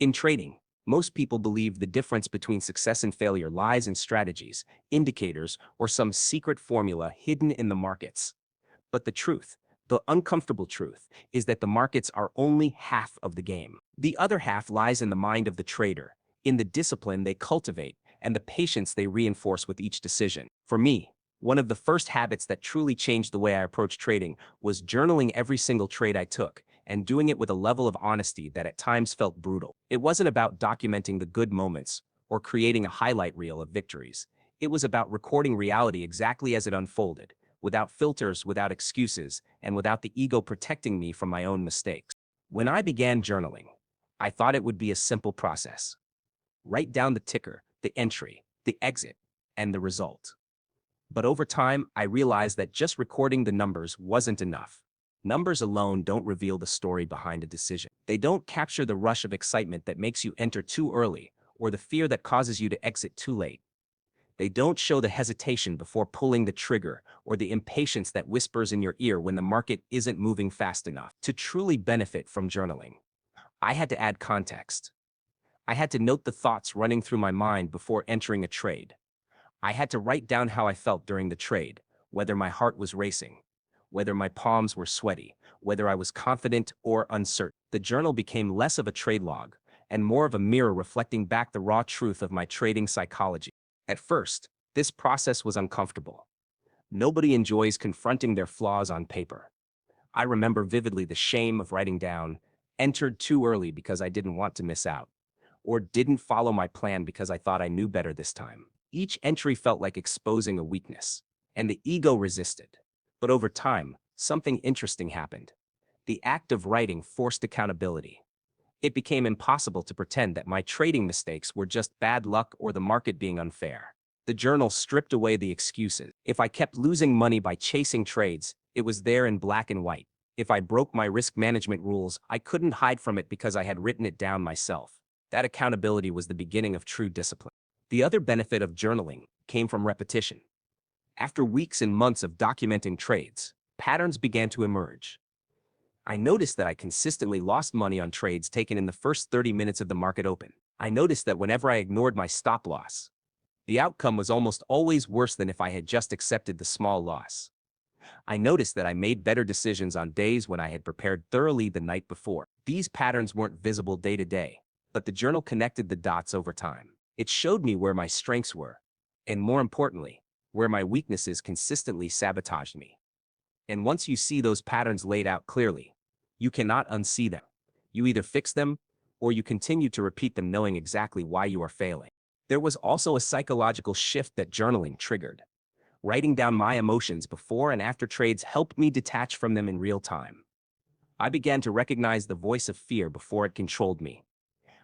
In trading, most people believe the difference between success and failure lies in strategies, indicators, or some secret formula hidden in the markets. But the uncomfortable truth, is that the markets are only half of the game. The other half lies in the mind of the trader, in the discipline they cultivate, and the patience they reinforce with each decision. For me, one of the first habits that truly changed the way I approached trading was journaling every single trade I took, and doing it with a level of honesty that at times felt brutal. It wasn't about documenting the good moments or creating a highlight reel of victories. It was about recording reality exactly as it unfolded, without filters, without excuses, and without the ego protecting me from my own mistakes. When I began journaling, I thought it would be a simple process. Write down the ticker, the entry, the exit, and the result. But over time, I realized that just recording the numbers wasn't enough. Numbers alone don't reveal the story behind a decision. They don't capture the rush of excitement that makes you enter too early, or the fear that causes you to exit too late. They don't show the hesitation before pulling the trigger, or the impatience that whispers in your ear when the market isn't moving fast enough. To truly benefit from journaling, I had to add context. I had to note the thoughts running through my mind before entering a trade. I had to write down how I felt during the trade, whether my heart was racing, whether my palms were sweaty, whether I was confident or uncertain. The journal became less of a trade log and more of a mirror reflecting back the raw truth of my trading psychology. At first, this process was uncomfortable. Nobody enjoys confronting their flaws on paper. I remember vividly the shame of writing down, entered too early because I didn't want to miss out, or didn't follow my plan because I thought I knew better this time. Each entry felt like exposing a weakness, and the ego resisted. But over time, something interesting happened. The act of writing forced accountability. It became impossible to pretend that my trading mistakes were just bad luck or the market being unfair. The journal stripped away the excuses. If I kept losing money by chasing trades, it was there in black and white. If I broke my risk management rules, I couldn't hide from it because I had written it down myself. That accountability was the beginning of true discipline. The other benefit of journaling came from repetition. After weeks and months of documenting trades, patterns began to emerge. I noticed that I consistently lost money on trades taken in the first 30 minutes of the market open. I noticed that whenever I ignored my stop loss, the outcome was almost always worse than if I had just accepted the small loss. I noticed that I made better decisions on days when I had prepared thoroughly the night before. These patterns weren't visible day to day, but the journal connected the dots over time. It showed me where my strengths were, and more importantly, where my weaknesses consistently sabotaged me. And once you see those patterns laid out clearly, you cannot unsee them. You either fix them, or you continue to repeat them knowing exactly why you are failing. There was also a psychological shift that journaling triggered. Writing down my emotions before and after trades helped me detach from them in real time. I began to recognize the voice of fear before it controlled me.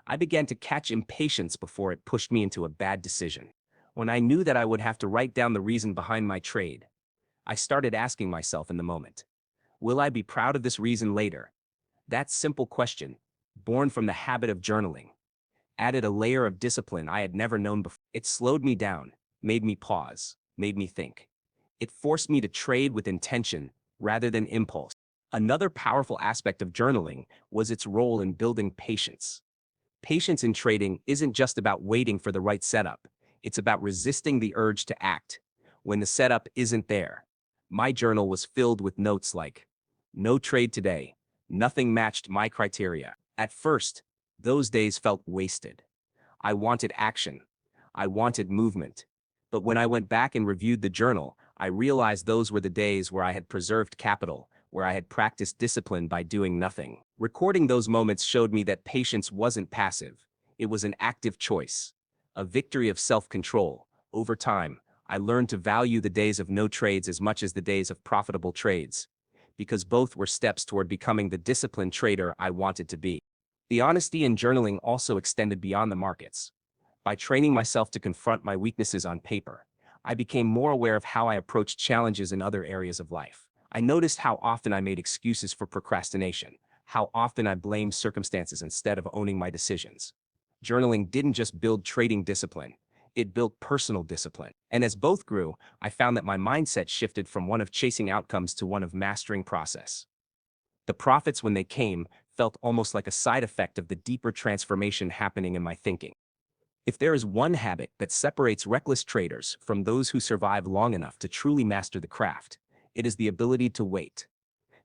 I began to catch impatience before it pushed me into a bad decision. When I knew that I would have to write down the reason behind my trade, I started asking myself in the moment, will I be proud of this reason later? That simple question, born from the habit of journaling, added a layer of discipline I had never known before. It slowed me down, made me pause, made me think. It forced me to trade with intention rather than impulse. Another powerful aspect of journaling was its role in building patience. Patience in trading isn't just about waiting for the right setup. It's about resisting the urge to act when the setup isn't there. My journal was filled with notes like, no trade today, nothing matched my criteria. At first, those days felt wasted. I wanted action. I wanted movement. But when I went back and reviewed the journal, I realized those were the days where I had preserved capital, where I had practiced discipline by doing nothing. Recording those moments showed me that patience wasn't passive. It was an active choice, a victory of self-control. Over time, I learned to value the days of no trades as much as the days of profitable trades, because both were steps toward becoming the disciplined trader I wanted to be. The honesty in journaling also extended beyond the markets. By training myself to confront my weaknesses on paper, I became more aware of how I approached challenges in other areas of life. I noticed how often I made excuses for procrastination, how often I blamed circumstances instead of owning my decisions. Journaling didn't just build trading discipline, it built personal discipline. And as both grew, I found that my mindset shifted from one of chasing outcomes to one of mastering process. The profits, when they came, felt almost like a side effect of the deeper transformation happening in my thinking. If there is one habit that separates reckless traders from those who survive long enough to truly master the craft, it is the ability to wait.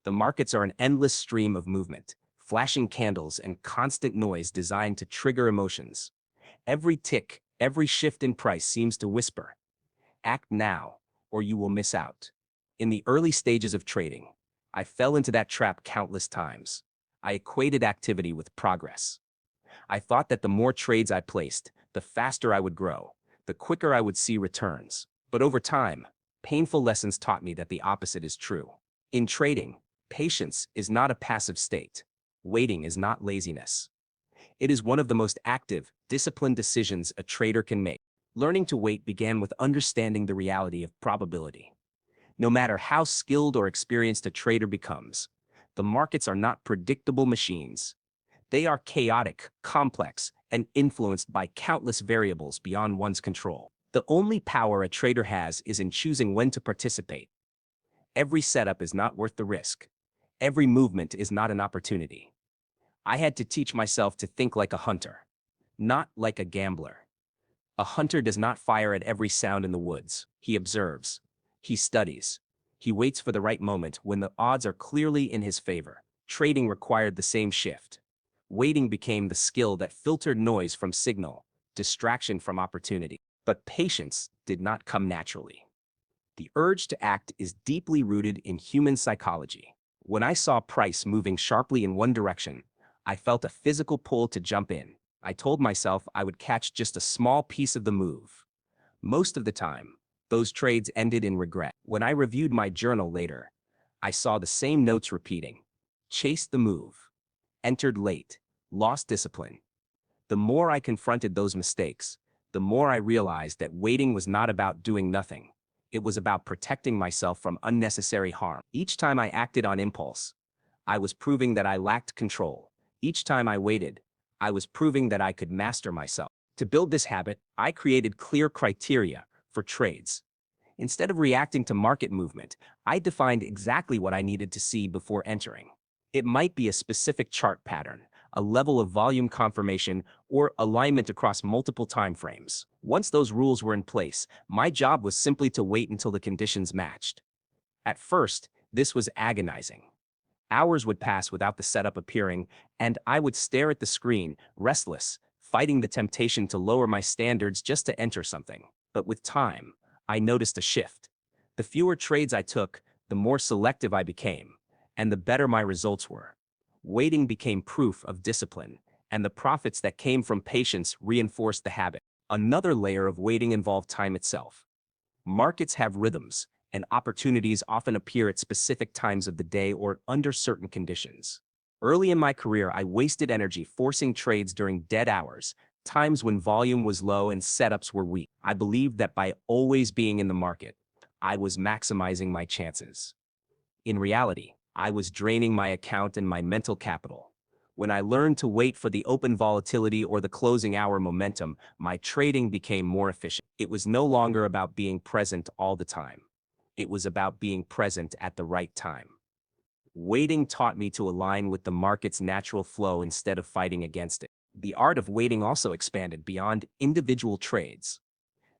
The markets are an endless stream of movement, flashing candles and constant noise designed to trigger emotions. Every tick, every shift in price seems to whisper, act now, or you will miss out. In the early stages of trading, I fell into that trap countless times. I equated activity with progress. I thought that the more trades I placed, the faster I would grow, the quicker I would see returns. But over time, painful lessons taught me that the opposite is true. In trading, patience is not a passive state. Waiting is not laziness. It is one of the most active, disciplined decisions a trader can make. Learning to wait began with understanding the reality of probability. No matter how skilled or experienced a trader becomes, the markets are not predictable machines. They are chaotic, complex, and influenced by countless variables beyond one's control. The only power a trader has is in choosing when to participate. Every setup is not worth the risk. Every movement is not an opportunity. I had to teach myself to think like a hunter, not like a gambler. A hunter does not fire at every sound in the woods. He observes. He studies. He waits for the right moment when the odds are clearly in his favor. Trading required the same shift. Waiting became the skill that filtered noise from signal, distraction from opportunity. But patience did not come naturally. The urge to act is deeply rooted in human psychology. When I saw price moving sharply in one direction, I felt a physical pull to jump in. I told myself I would catch just a small piece of the move. Most of the time, those trades ended in regret. When I reviewed my journal later, I saw the same notes repeating. Chased the move. Entered late. Lost discipline. The more I confronted those mistakes, the more I realized that waiting was not about doing nothing. It was about protecting myself from unnecessary harm. Each time I acted on impulse, I was proving that I lacked control. Each time I waited, I was proving that I could master myself. To build this habit, I created clear criteria for trades. Instead of reacting to market movement, I defined exactly what I needed to see before entering. It might be a specific chart pattern, a level of volume confirmation, or alignment across multiple time frames. Once those rules were in place, my job was simply to wait until the conditions matched. At first, this was agonizing. Hours would pass without the setup appearing, and I would stare at the screen, restless, fighting the temptation to lower my standards just to enter something. But with time, I noticed a shift. The fewer trades I took, the more selective I became, and the better my results were. Waiting became proof of discipline, and the profits that came from patience reinforced the habit. Another layer of waiting involved time itself. Markets have rhythms, and opportunities often appear at specific times of the day or under certain conditions. Early in my career, I wasted energy forcing trades during dead hours, times when volume was low and setups were weak. I believed that by always being in the market, I was maximizing my chances. In reality, I was draining my account and my mental capital. When I learned to wait for the open volatility or the closing hour momentum, my trading became more efficient. It was no longer about being present all the time. It was about being present at the right time. Waiting taught me to align with the market's natural flow instead of fighting against it. The art of waiting also expanded beyond individual trades.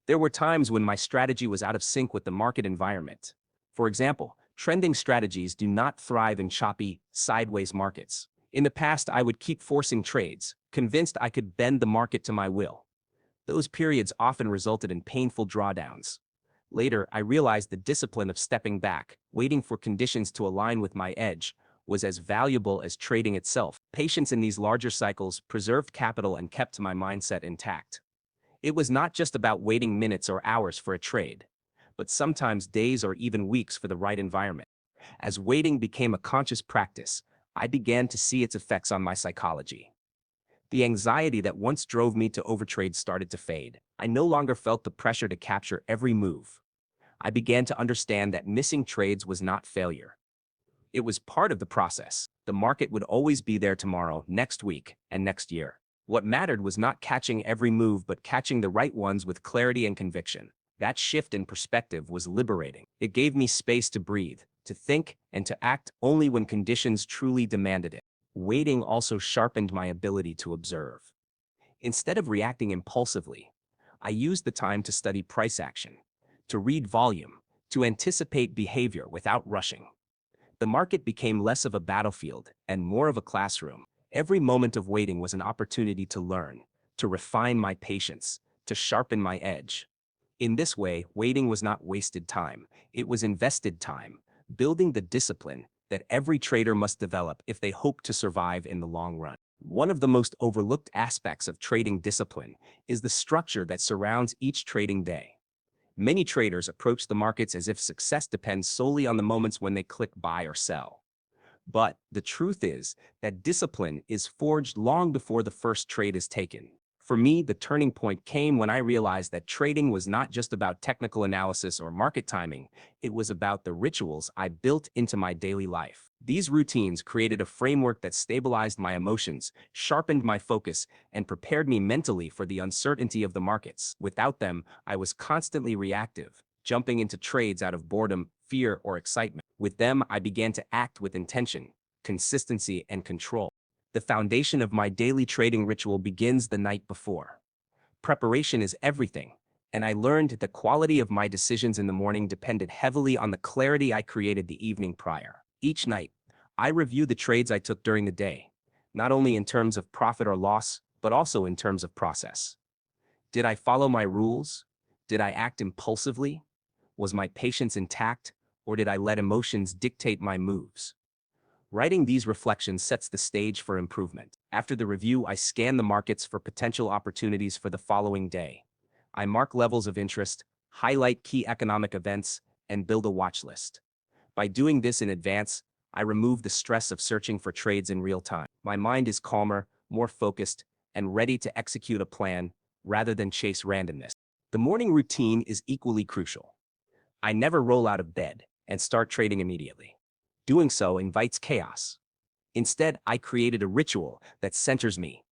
There were times when my strategy was out of sync with the market environment. For example, trending strategies do not thrive in choppy, sideways markets. In the past, I would keep forcing trades, convinced I could bend the market to my will. Those periods often resulted in painful drawdowns. Later, I realized the discipline of stepping back, waiting for conditions to align with my edge, was as valuable as trading itself. Patience in these larger cycles preserved capital and kept my mindset intact. It was not just about waiting minutes or hours for a trade, but sometimes days or even weeks for the right environment. As waiting became a conscious practice, I began to see its effects on my psychology. The anxiety that once drove me to overtrade started to fade. I no longer felt the pressure to capture every move. I began to understand that missing trades was not failure. It was part of the process. The market would always be there tomorrow, next week, and next year. What mattered was not catching every move but catching the right ones with clarity and conviction. That shift in perspective was liberating. It gave me space to breathe, to think, and to act only when conditions truly demanded it. Waiting also sharpened my ability to observe. Instead of reacting impulsively, I used the time to study price action, to read volume, to anticipate behavior without rushing. The market became less of a battlefield and more of a classroom. Every moment of waiting was an opportunity to learn, to refine my patience, to sharpen my edge. In this way, waiting was not wasted time, it was invested time, building the discipline that every trader must develop if they hope to survive in the long run. One of the most overlooked aspects of trading discipline is the structure that surrounds each trading day. Many traders approach the markets as if success depends solely on the moments when they click buy or sell. But the truth is that discipline is forged long before the first trade is taken. For me, the turning point came when I realized that trading was not just about technical analysis or market timing, it was about the rituals I built into my daily life. These routines created a framework that stabilized my emotions, sharpened my focus, and prepared me mentally for the uncertainty of the markets. Without them, I was constantly reactive, jumping into trades out of boredom, fear, or excitement. With them, I began to act with intention, consistency, and control. The foundation of my daily trading ritual begins the night before. Preparation is everything, and I learned the quality of my decisions in the morning depended heavily on the clarity I created the evening prior. Each night, I review the trades I took during the day, not only in terms of profit or loss, but also in terms of process. Did I follow my rules? Did I act impulsively? Was my patience intact, or did I let emotions dictate my moves? Writing these reflections sets the stage for improvement. After the review, I scan the markets for potential opportunities for the following day. I mark levels of interest, highlight key economic events, and build a watch list. By doing this in advance, I remove the stress of searching for trades in real time. My mind is calmer, more focused, and ready to execute a plan rather than chase randomness. The morning routine is equally crucial. I never roll out of bed and start trading immediately. Doing so invites chaos. Instead, I created a ritual that centers me.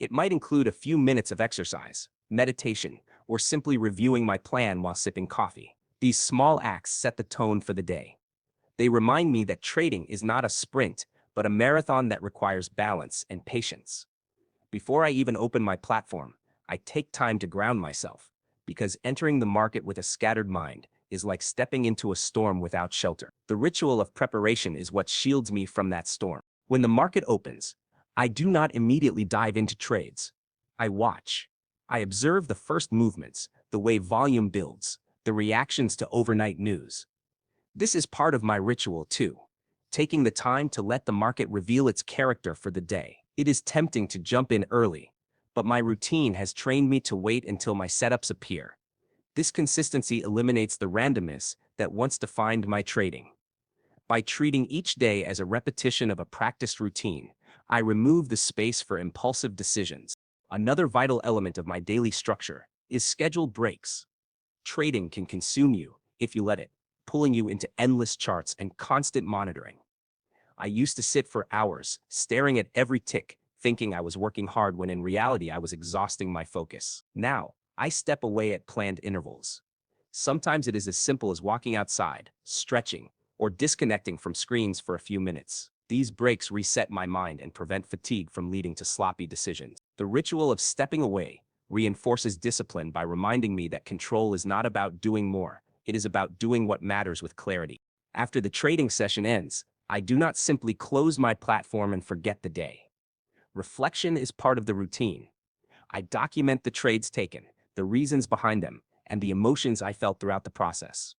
It might include a few minutes of exercise, meditation, or simply reviewing my plan while sipping coffee. These small acts set the tone for the day. They remind me that trading is not a sprint, but a marathon that requires balance and patience. Before I even open my platform, I take time to ground myself, because entering the market with a scattered mind is like stepping into a storm without shelter. The ritual of preparation is what shields me from that storm. When the market opens, I do not immediately dive into trades. I watch. I observe the first movements, the way volume builds, the reactions to overnight news. This is part of my ritual too, taking the time to let the market reveal its character for the day. It is tempting to jump in early, but my routine has trained me to wait until my setups appear. This consistency eliminates the randomness that once defined my trading. By treating each day as a repetition of a practiced routine, I remove the space for impulsive decisions. Another vital element of my daily structure is scheduled breaks. Trading can consume you if you let it, pulling you into endless charts and constant monitoring. I used to sit for hours, staring at every tick, thinking I was working hard when in reality I was exhausting my focus. Now, I step away at planned intervals. Sometimes it is as simple as walking outside, stretching, or disconnecting from screens for a few minutes. These breaks reset my mind and prevent fatigue from leading to sloppy decisions. The ritual of stepping away reinforces discipline by reminding me that control is not about doing more, it is about doing what matters with clarity. After the trading session ends, I do not simply close my platform and forget the day. Reflection is part of the routine. I document the trades taken, the reasons behind them, and the emotions I felt throughout the process.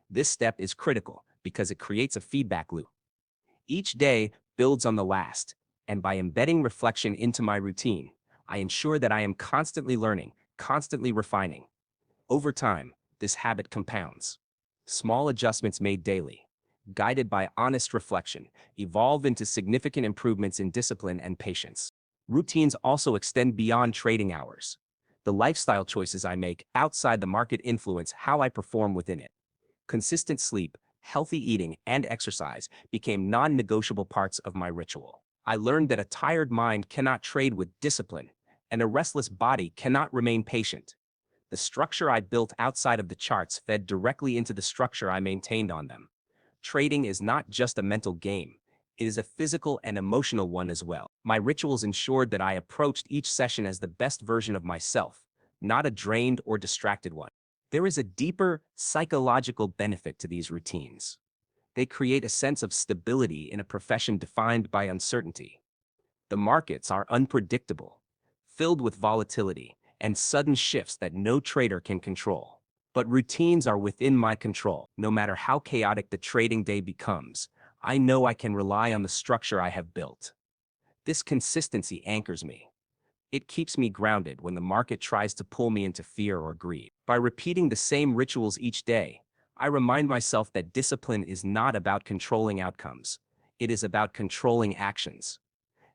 This step is critical because it creates a feedback loop. Each day builds on the last, and by embedding reflection into my routine, I ensure that I am constantly learning, constantly refining. Over time, this habit compounds. Small adjustments made daily, guided by honest reflection, evolve into significant improvements in discipline and patience. Routines also extend beyond trading hours. The lifestyle choices I make outside the market influence how I perform within it. Consistent sleep, healthy eating, and exercise became non-negotiable parts of my ritual. I learned that a tired mind cannot trade with discipline, and a restless body cannot remain patient. The structure I built outside of the charts fed directly into the structure I maintained on them. Trading is not just a mental game, It is a physical and emotional one as well. My rituals ensured that I approached each session as the best version of myself, not a drained or distracted one. There is a deeper psychological benefit to these routines. They create a sense of stability in a profession defined by uncertainty. The markets are unpredictable, filled with volatility and sudden shifts that no trader can control. But routines are within my control. No matter how chaotic the trading day becomes, I know I can rely on the structure I have built. This consistency anchors me. It keeps me grounded when the market tries to pull me into fear or greed. By repeating the same rituals each day, I remind myself that discipline is not about controlling outcomes. It is about controlling actions.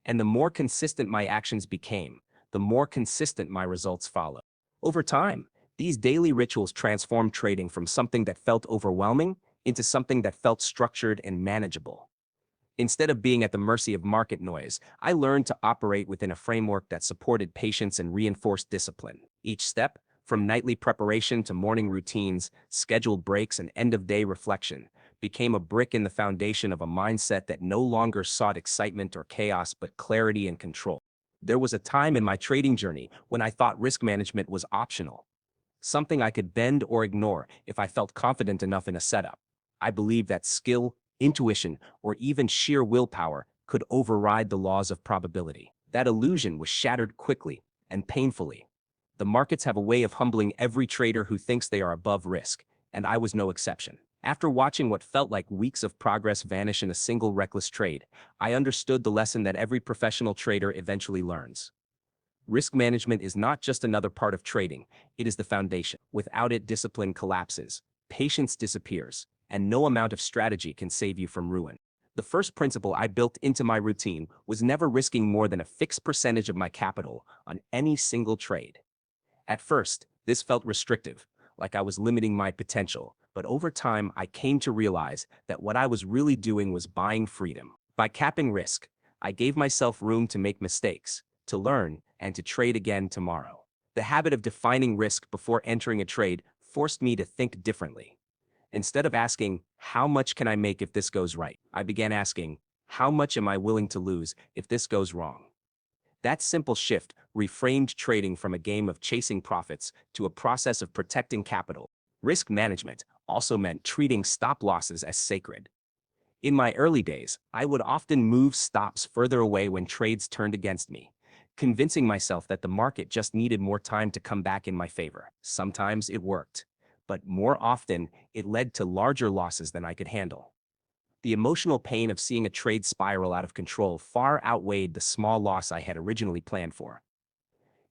And the more consistent my actions became, the more consistent my results followed. Over time, these daily rituals transformed trading from something that felt overwhelming into something that felt structured and manageable. Instead of being at the mercy of market noise, I learned to operate within a framework that supported patience and reinforced discipline. Each step, from nightly preparation to morning routines, scheduled breaks, and end-of-day reflection, became a brick in the foundation of a mindset that no longer sought excitement or chaos but clarity and control. There was a time in my trading journey when I thought risk management was optional, something I could bend or ignore if I felt confident enough in a setup. I believed that skill, intuition, or even sheer willpower could override the laws of probability. That illusion was shattered quickly and painfully. The markets have a way of humbling every trader who thinks they are above risk, and I was no exception. After watching what felt like weeks of progress vanish in a single reckless trade, I understood the lesson that every professional trader eventually learns. Risk management is not just another part of trading, it is the foundation. Without it, discipline collapses, patience disappears, and no amount of strategy can save you from ruin. The first principle I built into my routine was never risking more than a fixed percentage of my capital on any single trade. At first, this felt restrictive, like I was limiting my potential, but over time I came to realize that what I was really doing was buying freedom. By capping risk, I gave myself room to make mistakes, to learn, and to trade again tomorrow. The habit of defining risk before entering a trade forced me to think differently. Instead of asking, how much can I make if this goes right, I began asking, how much am I willing to lose if this goes wrong? That simple shift reframed trading from a game of chasing profits to a process of protecting capital. Risk management also meant treating stop losses as sacred. In my early days, I would often move stops further away when trades turned against me, convincing myself that the market just needed more time to come back in my favor. Sometimes it worked, but more often it led to larger losses than I could handle. The emotional pain of seeing a trade spiral out of control far outweighed the small loss I had originally planned for.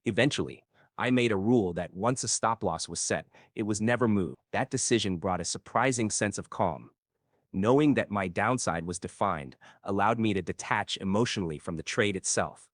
Eventually, I made a rule that once a stop loss was set, it was never moved. That decision brought a surprising sense of calm. Knowing that my downside was defined allowed me to detach emotionally from the trade itself.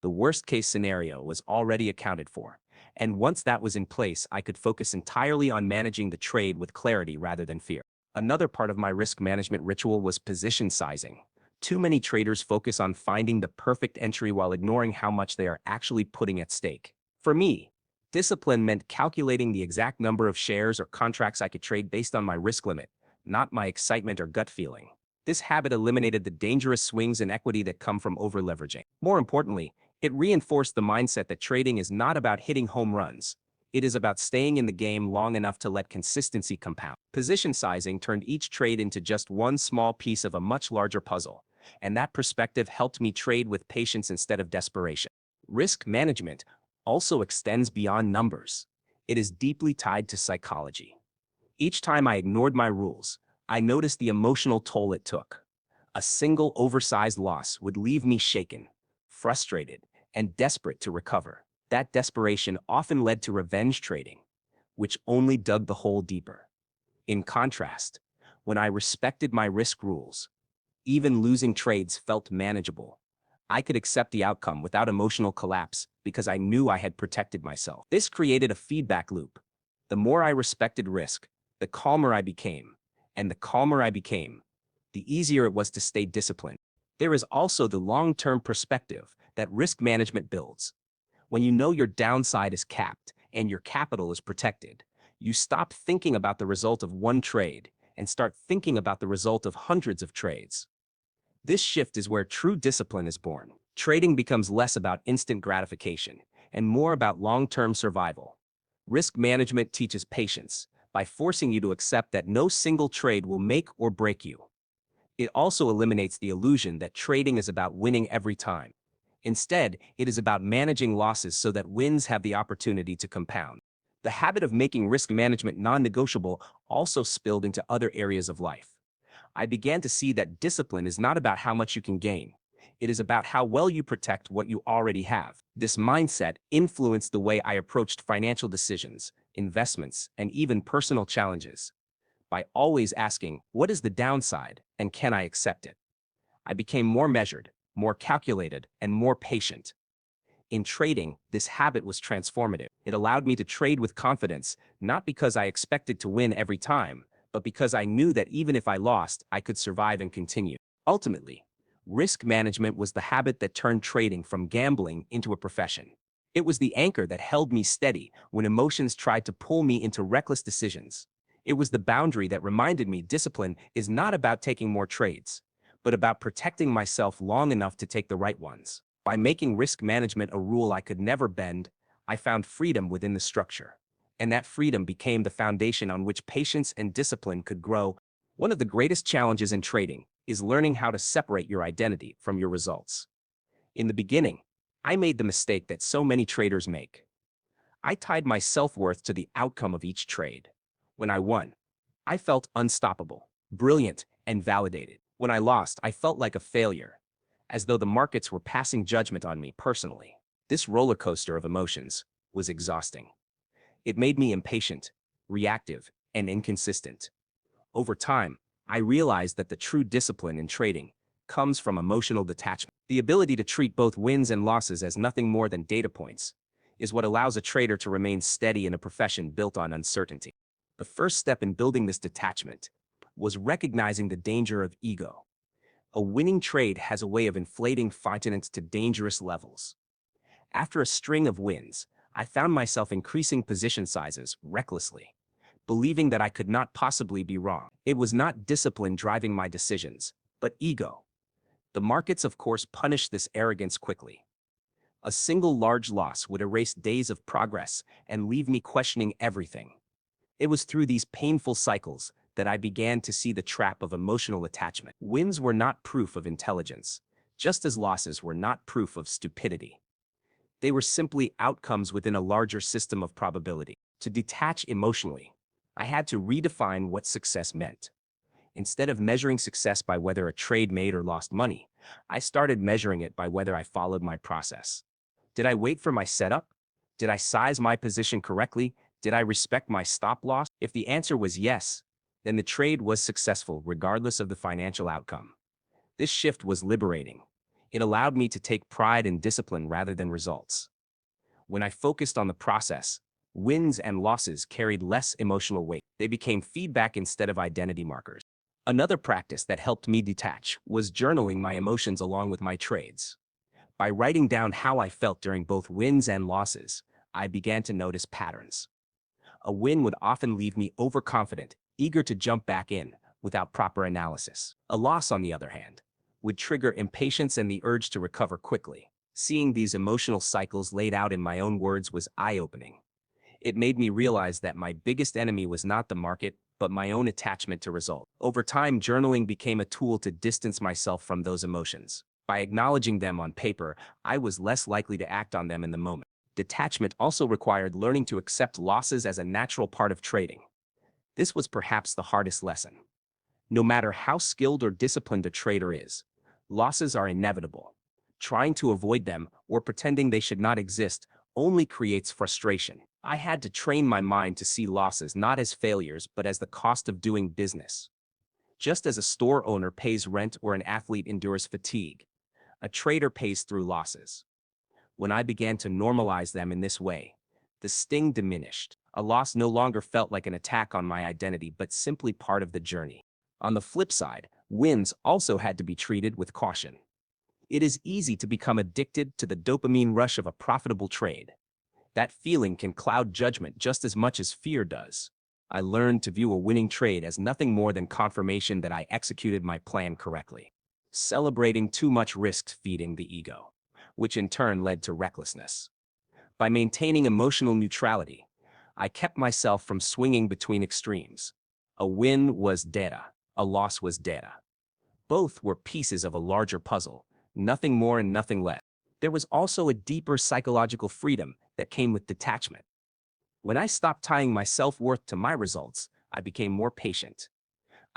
The worst-case scenario was already accounted for, and once that was in place, I could focus entirely on managing the trade with clarity rather than fear. Another part of my risk management ritual was position sizing. Too many traders focus on finding the perfect entry while ignoring how much they are actually putting at stake. For me, discipline meant calculating the exact number of shares or contracts I could trade based on my risk limit, not my excitement or gut feeling. This habit eliminated the dangerous swings in equity that come from over-leveraging. More importantly, it reinforced the mindset that trading is not about hitting home runs. It is about staying in the game long enough to let consistency compound. Position sizing turned each trade into just one small piece of a much larger puzzle, and that perspective helped me trade with patience instead of desperation. Risk management also extends beyond numbers. It is deeply tied to psychology. Each time I ignored my rules, I noticed the emotional toll it took. A single oversized loss would leave me shaken, frustrated, and desperate to recover. That desperation often led to revenge trading, which only dug the hole deeper. In contrast, when I respected my risk rules, even losing trades felt manageable. I could accept the outcome without emotional collapse because I knew I had protected myself. This created a feedback loop. The more I respected risk, the calmer I became, and the calmer I became, the easier it was to stay disciplined. There is also the long-term perspective that risk management builds. When you know your downside is capped and your capital is protected, you stop thinking about the result of one trade and start thinking about the result of hundreds of trades. This shift is where true discipline is born. Trading becomes less about instant gratification and more about long-term survival. Risk management teaches patience by forcing you to accept that no single trade will make or break you. It also eliminates the illusion that trading is about winning every time. Instead, it is about managing losses so that wins have the opportunity to compound. The habit of making risk management non-negotiable also spilled into other areas of life. I began to see that discipline is not about how much you can gain. It is about how well you protect what you already have. This mindset influenced the way I approached financial decisions, investments, and even personal challenges. By always asking, what is the downside and can I accept it? I became more measured, more calculated, and more patient. In trading, this habit was transformative. It allowed me to trade with confidence, not because I expected to win every time, but because I knew that even if I lost, I could survive and continue. Ultimately, risk management was the habit that turned trading from gambling into a profession. It was the anchor that held me steady when emotions tried to pull me into reckless decisions. It was the boundary that reminded me discipline is not about taking more trades, but about protecting myself long enough to take the right ones. By making risk management a rule I could never bend, I found freedom within the structure. And that freedom became the foundation on which patience and discipline could grow. One of the greatest challenges in trading is learning how to separate your identity from your results. In the beginning, I made the mistake that so many traders make. I tied my self-worth to the outcome of each trade. When I won, I felt unstoppable, brilliant, and validated. When I lost, I felt like a failure, as though the markets were passing judgment on me personally. This roller coaster of emotions was exhausting. It made me impatient, reactive, and inconsistent. Over time, I realized that the true discipline in trading comes from emotional detachment. The ability to treat both wins and losses as nothing more than data points is what allows a trader to remain steady in a profession built on uncertainty. The first step in building this detachment was recognizing the danger of ego. A winning trade has a way of inflating confidence to dangerous levels. After a string of wins, I found myself increasing position sizes recklessly, believing that I could not possibly be wrong. It was not discipline driving my decisions, but ego. The markets, of course, punished this arrogance quickly. A single large loss would erase days of progress and leave me questioning everything. It was through these painful cycles that I began to see the trap of emotional attachment. Wins were not proof of intelligence, just as losses were not proof of stupidity. They were simply outcomes within a larger system of probability. To detach emotionally, I had to redefine what success meant. Instead of measuring success by whether a trade made or lost money, I started measuring it by whether I followed my process. Did I wait for my setup? Did I size my position correctly? Did I respect my stop loss? If the answer was yes, then the trade was successful regardless of the financial outcome. This shift was liberating. It allowed me to take pride in discipline rather than results. When I focused on the process, wins and losses carried less emotional weight. They became feedback instead of identity markers. Another practice that helped me detach was journaling my emotions along with my trades. By writing down how I felt during both wins and losses, I began to notice patterns. A win would often leave me overconfident, eager to jump back in without proper analysis. A loss, on the other hand, would trigger impatience and the urge to recover quickly. Seeing these emotional cycles laid out in my own words was eye-opening. It made me realize that my biggest enemy was not the market, but my own attachment to results. Over time, journaling became a tool to distance myself from those emotions. By acknowledging them on paper, I was less likely to act on them in the moment. Detachment also required learning to accept losses as a natural part of trading. This was perhaps the hardest lesson. No matter how skilled or disciplined a trader is, losses are inevitable. Trying to avoid them or pretending they should not exist only creates frustration. I had to train my mind to see losses not as failures but as the cost of doing business. Just as a store owner pays rent or an athlete endures fatigue, a trader pays through losses. When I began to normalize them in this way, the sting diminished. A loss no longer felt like an attack on my identity but simply part of the journey. On the flip side, wins also had to be treated with caution. It is easy to become addicted to the dopamine rush of a profitable trade. That feeling can cloud judgment just as much as fear does. I learned to view a winning trade as nothing more than confirmation that I executed my plan correctly. Celebrating too much risked feeding the ego, which in turn led to recklessness. By maintaining emotional neutrality, I kept myself from swinging between extremes. A win was data, a loss was data. Both were pieces of a larger puzzle, nothing more and nothing less. There was also a deeper psychological freedom that came with detachment. When I stopped tying my self-worth to my results, I became more patient.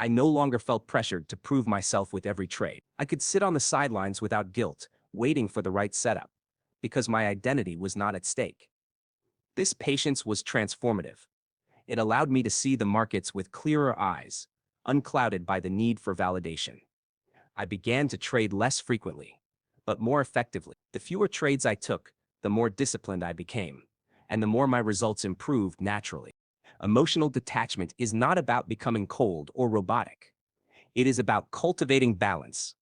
I no longer felt pressured to prove myself with every trade. I could sit on the sidelines without guilt, waiting for the right setup, because my identity was not at stake. This patience was transformative. It allowed me to see the markets with clearer eyes, unclouded by the need for validation. I began to trade less frequently, but more effectively. The fewer trades I took, the more disciplined I became, and the more my results improved naturally. Emotional detachment is not about becoming cold or robotic. It is about cultivating balance.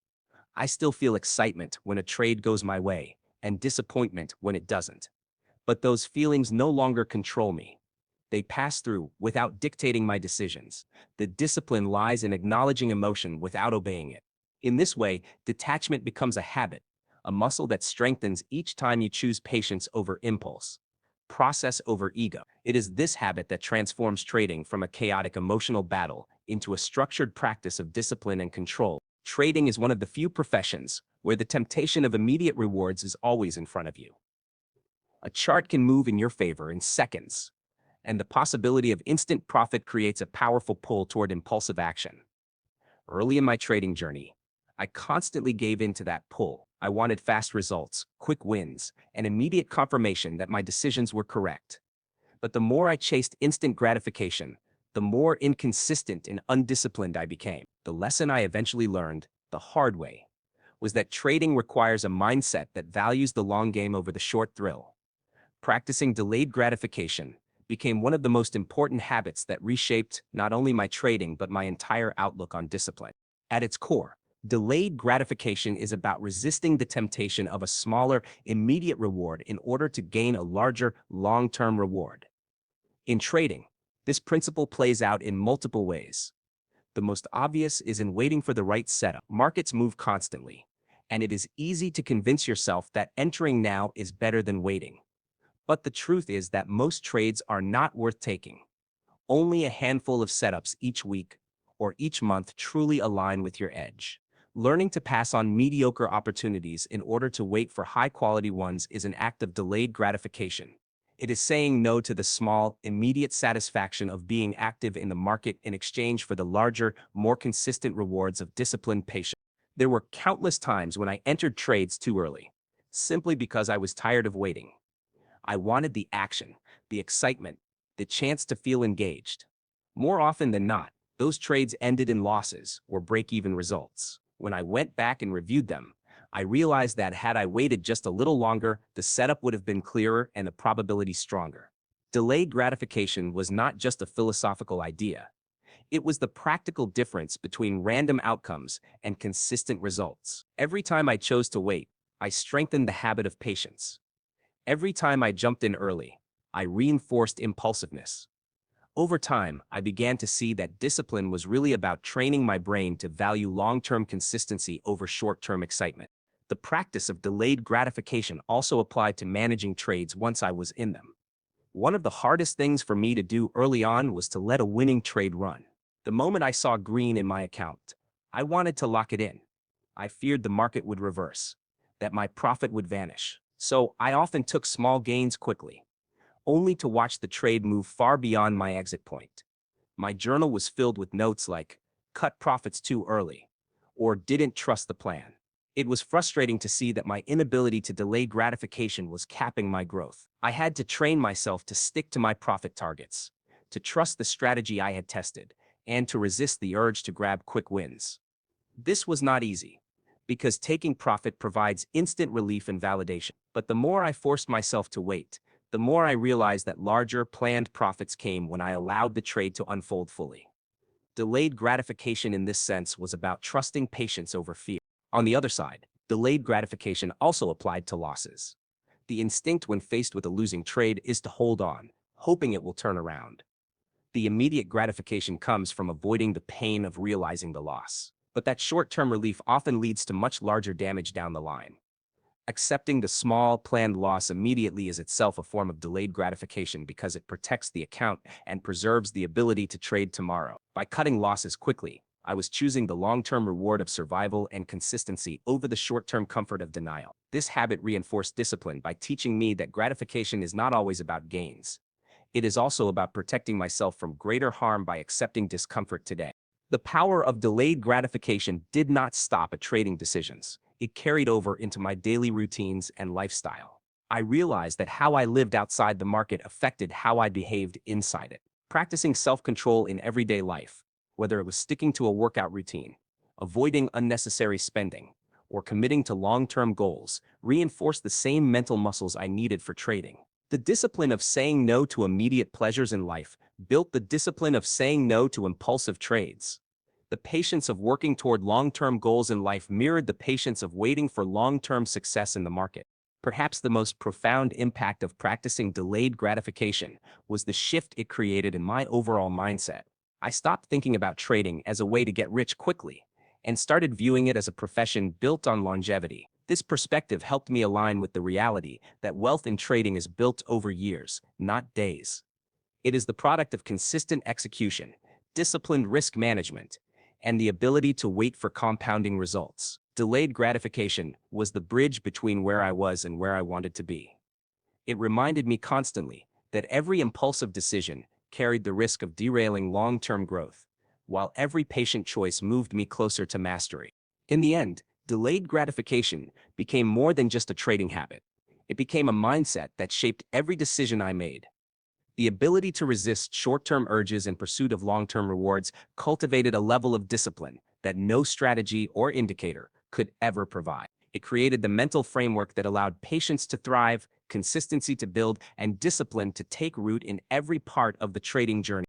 I still feel excitement when a trade goes my way, and disappointment when it doesn't. But those feelings no longer control me. They pass through without dictating my decisions. The discipline lies in acknowledging emotion without obeying it. In this way, detachment becomes a habit, a muscle that strengthens each time you choose patience over impulse, process over ego. It is this habit that transforms trading from a chaotic emotional battle into a structured practice of discipline and control. Trading is one of the few professions where the temptation of immediate rewards is always in front of you. A chart can move in your favor in seconds, and the possibility of instant profit creates a powerful pull toward impulsive action. Early in my trading journey, I constantly gave in to that pull. I wanted fast results, quick wins, and immediate confirmation that my decisions were correct. But the more I chased instant gratification, the more inconsistent and undisciplined I became. The lesson I eventually learned, the hard way, was that trading requires a mindset that values the long game over the short thrill. Practicing delayed gratification became one of the most important habits that reshaped not only my trading but my entire outlook on discipline. At its core, delayed gratification is about resisting the temptation of a smaller, immediate reward in order to gain a larger, long-term reward. In trading, this principle plays out in multiple ways. The most obvious is in waiting for the right setup. Markets move constantly, and it is easy to convince yourself that entering now is better than waiting. But the truth is that most trades are not worth taking. Only a handful of setups each week or each month truly align with your edge. Learning to pass on mediocre opportunities in order to wait for high-quality ones is an act of delayed gratification. It is saying no to the small, immediate satisfaction of being active in the market in exchange for the larger, more consistent rewards of disciplined patience. There were countless times when I entered trades too early, simply because I was tired of waiting. I wanted the action, the excitement, the chance to feel engaged. More often than not, those trades ended in losses or break-even results. When I went back and reviewed them, I realized that had I waited just a little longer, the setup would have been clearer and the probability stronger. Delayed gratification was not just a philosophical idea. It was the practical difference between random outcomes and consistent results. Every time I chose to wait, I strengthened the habit of patience. Every time I jumped in early, I reinforced impulsiveness. Over time, I began to see that discipline was really about training my brain to value long-term consistency over short-term excitement. The practice of delayed gratification also applied to managing trades once I was in them. One of the hardest things for me to do early on was to let a winning trade run. The moment I saw green in my account, I wanted to lock it in. I feared the market would reverse, that my profit would vanish. So I often took small gains quickly, only to watch the trade move far beyond my exit point. My journal was filled with notes like, cut profits too early, or didn't trust the plan. It was frustrating to see that my inability to delay gratification was capping my growth. I had to train myself to stick to my profit targets, to trust the strategy I had tested, and to resist the urge to grab quick wins. This was not easy, because taking profit provides instant relief and validation. But the more I forced myself to wait, the more I realized that larger, planned profits came when I allowed the trade to unfold fully. Delayed gratification in this sense was about trusting patience over fear. On the other side, delayed gratification also applied to losses. The instinct when faced with a losing trade is to hold on, hoping it will turn around. The immediate gratification comes from avoiding the pain of realizing the loss. But that short-term relief often leads to much larger damage down the line. Accepting the small, planned loss immediately is itself a form of delayed gratification because it protects the account and preserves the ability to trade tomorrow. By cutting losses quickly, I was choosing the long-term reward of survival and consistency over the short-term comfort of denial. This habit reinforced discipline by teaching me that gratification is not always about gains. It is also about protecting myself from greater harm by accepting discomfort today. The power of delayed gratification did not stop at trading decisions. It carried over into my daily routines and lifestyle. I realized that how I lived outside the market affected how I behaved inside it. Practicing self-control in everyday life, whether it was sticking to a workout routine, avoiding unnecessary spending, or committing to long-term goals, reinforced the same mental muscles I needed for trading. The discipline of saying no to immediate pleasures in life built the discipline of saying no to impulsive trades. The patience of working toward long-term goals in life mirrored the patience of waiting for long-term success in the market. Perhaps the most profound impact of practicing delayed gratification was the shift it created in my overall mindset. I stopped thinking about trading as a way to get rich quickly and started viewing it as a profession built on longevity. This perspective helped me align with the reality that wealth in trading is built over years, not days. It is the product of consistent execution, disciplined risk management, and the ability to wait for compounding results. Delayed gratification was the bridge between where I was and where I wanted to be. It reminded me constantly that every impulsive decision carried the risk of derailing long-term growth, while every patient choice moved me closer to mastery. In the end, delayed gratification became more than just a trading habit. It became a mindset that shaped every decision I made. The ability to resist short-term urges in pursuit of long-term rewards cultivated a level of discipline that no strategy or indicator could ever provide. It created the mental framework that allowed patience to thrive, consistency to build, and discipline to take root in every part of the trading journey.